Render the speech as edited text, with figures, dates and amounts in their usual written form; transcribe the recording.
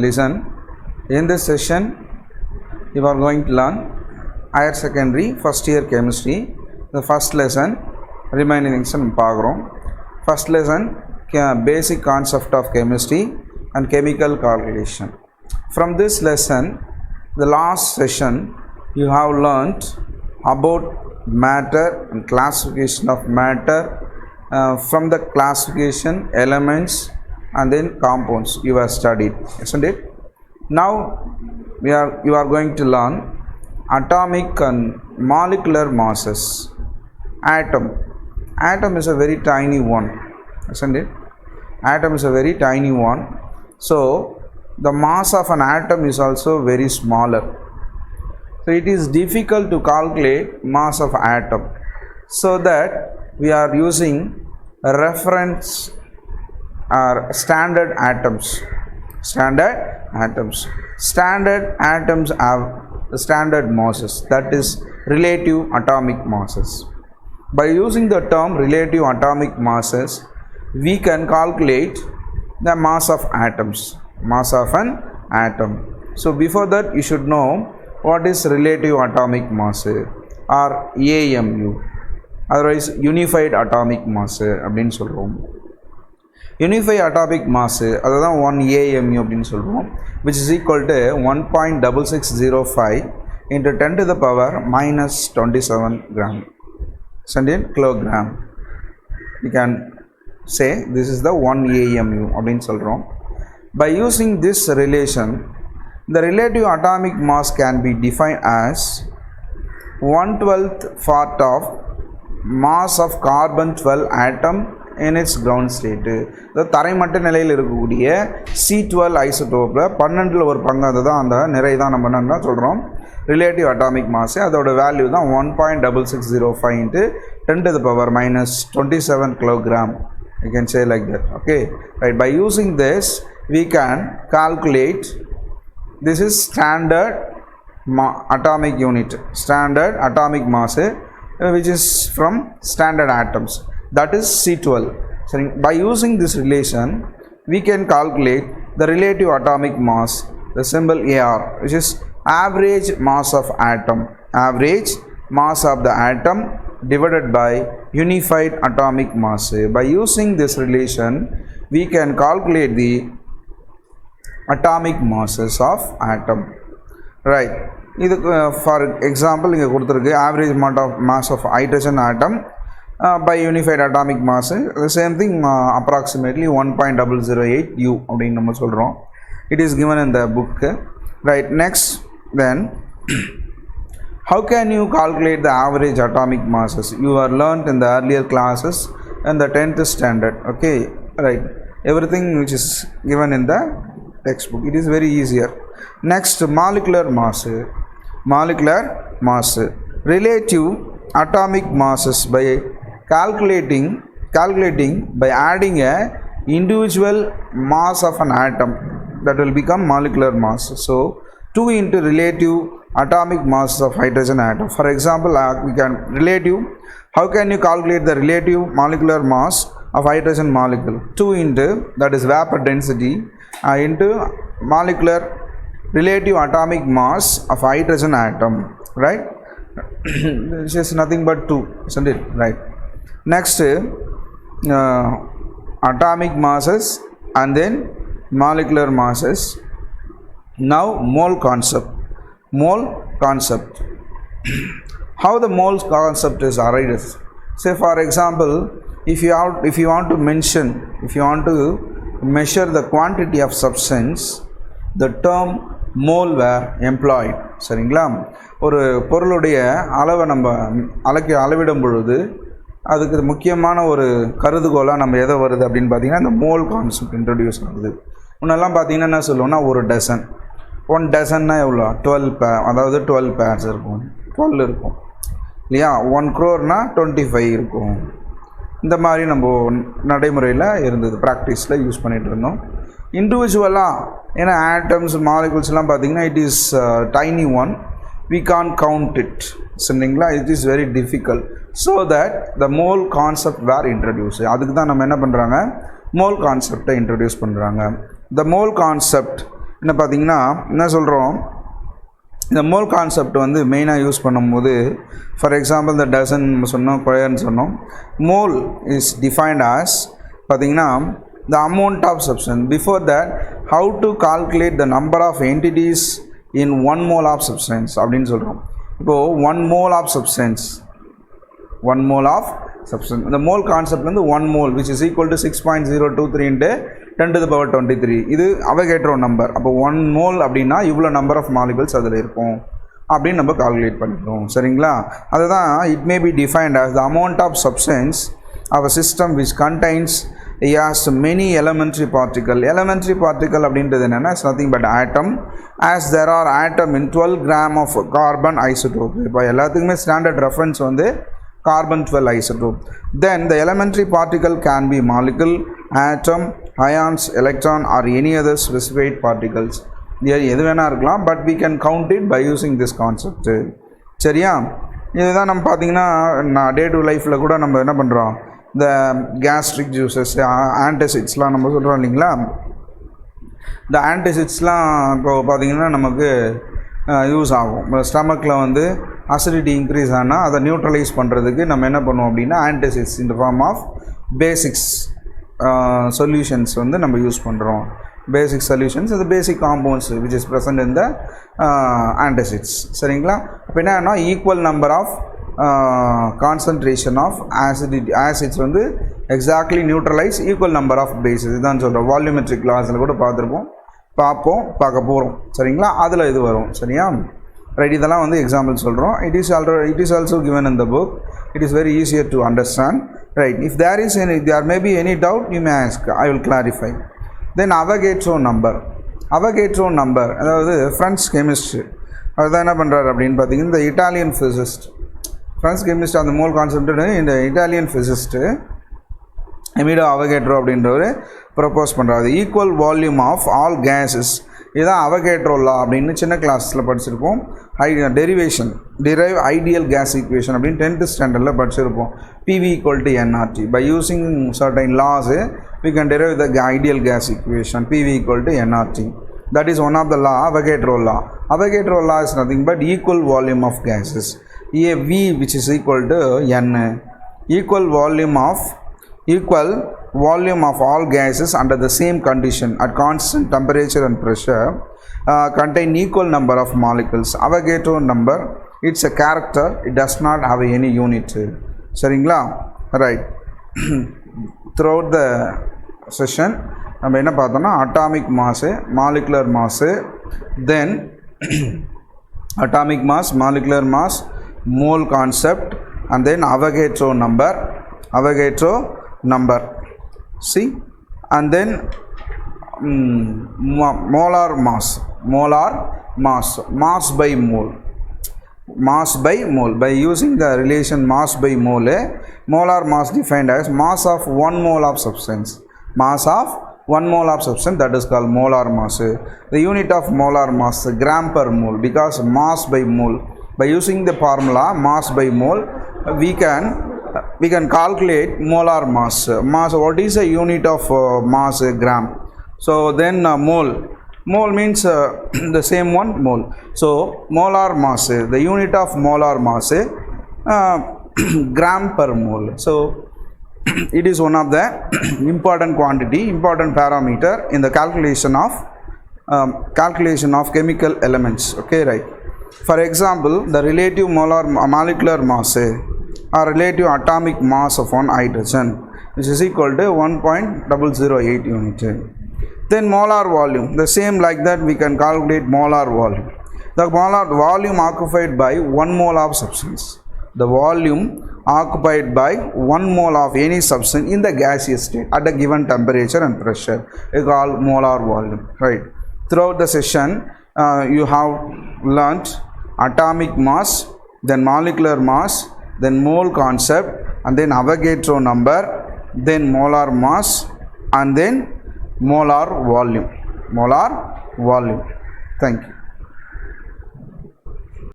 listen. In this session, you are going to learn higher secondary first year chemistry. The first lesson, remaining things in Pagrom. First lesson, basic concept of chemistry and chemical calculation. From this lesson, the last session, you have learnt about matter and classification of matter, from the classification, elements, and then compounds you have studied, isn't it? Now you are going to learn atomic and molecular masses. Atom is a very tiny one, isn't it? Atom is a very tiny one. So the mass of an atom is also very smaller. So it is difficult to calculate mass of atom. So that we are using a reference or standard atoms. Standard atoms have the standard masses, that is relative atomic masses. By using the term relative atomic masses, we can calculate the mass of atoms, mass of an atom. So before that, you should know what is relative atomic mass or AMU, otherwise unified atomic mass அப்படினு சொல்றோம். Unified atomic mass அதுதான் 1 AMU அப்படினு சொல்றோம், which is equal to 1.6605 into 10 to the power minus 27 gram, centimeter kilogram. We can say this is the 1 AMU அப்படினு சொல்றோம். By using this relation, the relative atomic mass can be defined as 1/12th part of mass of carbon 12 atom in its ground state. The தரைமட்ட நிலையில் இருக்கக்கூடிய C12 ஐசோடோப்ல 12ல ஒரு பங்கு, அதுதான் அந்த நிறை தான் நம்ம என்ன சொல்றோம் relative atomic mass. அதோட வேல்யூ தான் 1.6605 into 10 to the power minus 27 kilogram. You can say like that. Okay, right. By using this, we can calculate. This is standard atomic unit, standard atomic mass, which is from standard atoms, that is C12. So by using this relation, we can calculate the relative atomic mass, the symbol AR, which is average mass of atom, average mass of the atom divided by unified atomic mass. By using this relation, we can calculate the atomic masses of atom, right? இதுக்கு for example இங்கே கொடுத்துருக்கு average mass of hydrogen atom by unified atomic mass. The same thing, approximately 1.008 U அப்படின்னு நம்ம சொல்கிறோம். It is given in the book, right? Next, then how can you calculate the average atomic masses? You are learnt in the earlier classes in the 10th standard. Okay, right? Everything which is given in the textbook, it is very easier. Next, molecular mass. Molecular mass, relative atomic masses by calculating by adding a individual mass of an atom, that will become molecular mass. So 2 into relative atomic mass of hydrogen atom. For example, we can relative, how can you calculate the relative molecular mass of hydrogen molecule? 2 into, that is vapor density, into molecular relative atomic mass of hydrogen atom, right? This is nothing but 2, isn't it? Right. Next, atomic masses and then molecular masses. Now mole concept. How the mole concept is arrived? Say for example, if you want to measure the quantity of substance, the term mole were employed. சரிங்களா? ஒரு பொருளுடைய அளவை நம்ம அளவிடும் பொழுது அதுக்கு முக்கியமான ஒரு கருதுகோளாக நம்ம எதை வருது அப்படின்னு பார்த்தீங்கன்னா இந்த மோல் கான்செப்ட் இன்ட்ரடியூஸ் ஆகுது. முன்னெல்லாம் பார்த்தீங்கன்னா என்ன சொல்லுவோம்னா, ஒரு டசன், 1 டசன்னா எவ்வளோ, 12 பேர், அதாவது 12 பேர்ஸ் இருக்கும், 12 இருக்கும் இல்லையா? 1 crore 25 இருக்கும். இந்த மாதிரி நம்ம நடைமுறையில் இருந்தது, ப்ராக்டிஸில் யூஸ் பண்ணிகிட்டு இருந்தோம். இண்டிவிஜுவலாக ஏன்னா ஆட்டம்ஸ் மாலிகுல்ஸ்லாம் பார்த்திங்கன்னா it is tiny one, we can't count it, சரிங்களா? It is very difficult. So that the mole concept were introduce. அதுக்கு தான் நம்ம என்ன பண்ணுறாங்க, மோல் கான்செப்டை இன்ட்ரடியூஸ் பண்ணுறாங்க. த மோல் கான்செப்ட் என்ன பார்த்தீங்கன்னா என்ன சொல்கிறோம், இந்த மோல் கான்செப்ட் வந்து மெயினாக யூஸ் பண்ணும்போது, ஃபார் எக்ஸாம்பிள் இந்த டசன் சொன்னோம், கொயர்னு சொன்னோம். மோல் இஸ் டிஃபைன்ட் ஆஸ் பார்த்தீங்கன்னா the amount of substance. Before that, how to calculate the number of entities in 1 mole of substance அப்படின்னு சொல்கிறோம். இப்போது 1 mole of substance, 1 mole of substance, இந்த mole concept வந்து 1 mole which is equal to 6.023 into 10 to the power 23. இது Avogadro number. அப்போ 1 mole அப்படின்னா இவ்வளோ number of molecules அதில் இருக்கும் அப்படின்னு நம்ம கால்குலேட் பண்ணிக்கிறோம். சரிங்களா? அதுதான் it may be defined as the amount of substance of a system which contains has many elementary particle. Elementary particle அப்படின்றது என்னென்னா it's nothing but atom. as there are atom in 12 gram of carbon isotope. இப்போ எல்லாத்துக்குமே standard reference வந்து carbon 12 isotope. Then the elementary particle can be molecule, atom, ions, electron or any other specified particles. எது வேணா இருக்கலாம், but we can count it by using this concept. சரியா? இதுதான் நம்ம பார்த்தீங்கன்னா டே டு லைஃப்பில் கூட நம்ம என்ன பண்ணுறோம், இந்த கேஸ்ட்ரிக் ஜூஸஸ், ஆன்டாசிட்ஸ்லாம் நம்ம சொல்கிறோம் இல்லைங்களா. இந்த ஆன்டாசிட்ஸ்லாம் இப்போ பார்த்திங்கன்னா நமக்கு யூஸ் ஆகும். ஸ்டமக்கில் வந்து அசிடிட்டி இன்க்ரீஸ் ஆனால் அதை நியூட்ரலைஸ் பண்ணுறதுக்கு நம்ம என்ன பண்ணுவோம் அப்படின்னா ஆன்டாசிட்ஸ் இந்த ஃபார்ம் ஆஃப் பேசிக்ஸ் சொல்யூஷன்ஸ் வந்து நம்ம யூஸ் பண்ணுறோம். பேசிக் சொல்யூஷன்ஸ், அது basic compounds which is present in the antacids. சரிங்களா? இப்போ என்னன்னா equal number of concentration of acids வந்து exactly neutralize equal number of bases. இதுதான் சொல்கிறோம். வால்யூமெட்ரிக் லாஸில் கூட பார்க்க போகிறோம். சரிங்களா? அதில் இது வரும். சரியா? ரைட். இதெல்லாம் வந்து எக்ஸாம்பிள் சொல்கிறோம். it is also given in the book. It is very easier to understand. Right. If there may be any doubt, you may ask. I will clarify. Then Avogadro number. Avogadro number அதாவது French chemist. அதுதான் என்ன பண்ணுறாரு அப்படின்னு பார்த்தீங்கன்னா இந்த Italian physicist, French chemist, அந்த mole concept இந்த Italian physicist Amedeo Avogadro அப்படின்றவர் ப்ரப்போஸ் பண்ணுறாரு. Equal volume of all gases. இதுதான் அவகேட்ரோ லா அப்படின்னு சின்ன கிளாஸில் படிச்சிருப்போம். டிரைவ் ஐடியல் கேஸ் ஈக்குவேஷன் அப்படின்னு 10th ஸ்டாண்டர்டில் படிச்சிருப்போம். PV = nRT. By using certain laws, we can derive the ideal gas equation. PV = nRT. That is one of the law, Avogadro law. Avogadro law is nothing but equal volume of gases. V which is equal to N. Equal volume of all gases under the same condition at constant temperature and pressure contain equal number of molecules. Avogadro number, it's a character, it does not have any unit. சரிங்களா? Right. Throughout the session நம்ம என்ன பார்த்தோம்னா atomic mass, molecular mass, then atomic mass, molecular mass, mole concept, and then Avogadro number, see, and then molar mass by mole. By using the relation mass by mole, molar mass defined as mass of 1 mole of substance. Mass of 1 mole of substance, that is called molar mass. The unit of molar mass, gram per mole, because mass by mole. By using the formula mass by mole, we can calculate molar mass. What is the unit of mass? Gram. So then mole means the same one, mole. So molar mass, the unit of molar mass, gram per mole. So it is one of the important parameter in the calculation of chemical elements. Okay, right. For example, the relative molecular mass or relative atomic mass of one hydrogen, which is equal to 1.008 unit. Then molar volume, the same like that we can calculate molar volume. The molar volume occupied by 1 mole of substance. The volume occupied by 1 mole of any substance in the gaseous state at a given temperature and pressure is called molar volume. Right. Throughout the session, you have learnt atomic mass, then molecular mass, then mole concept, and then Avogadro number, then molar mass, and then molar volume. Thank you.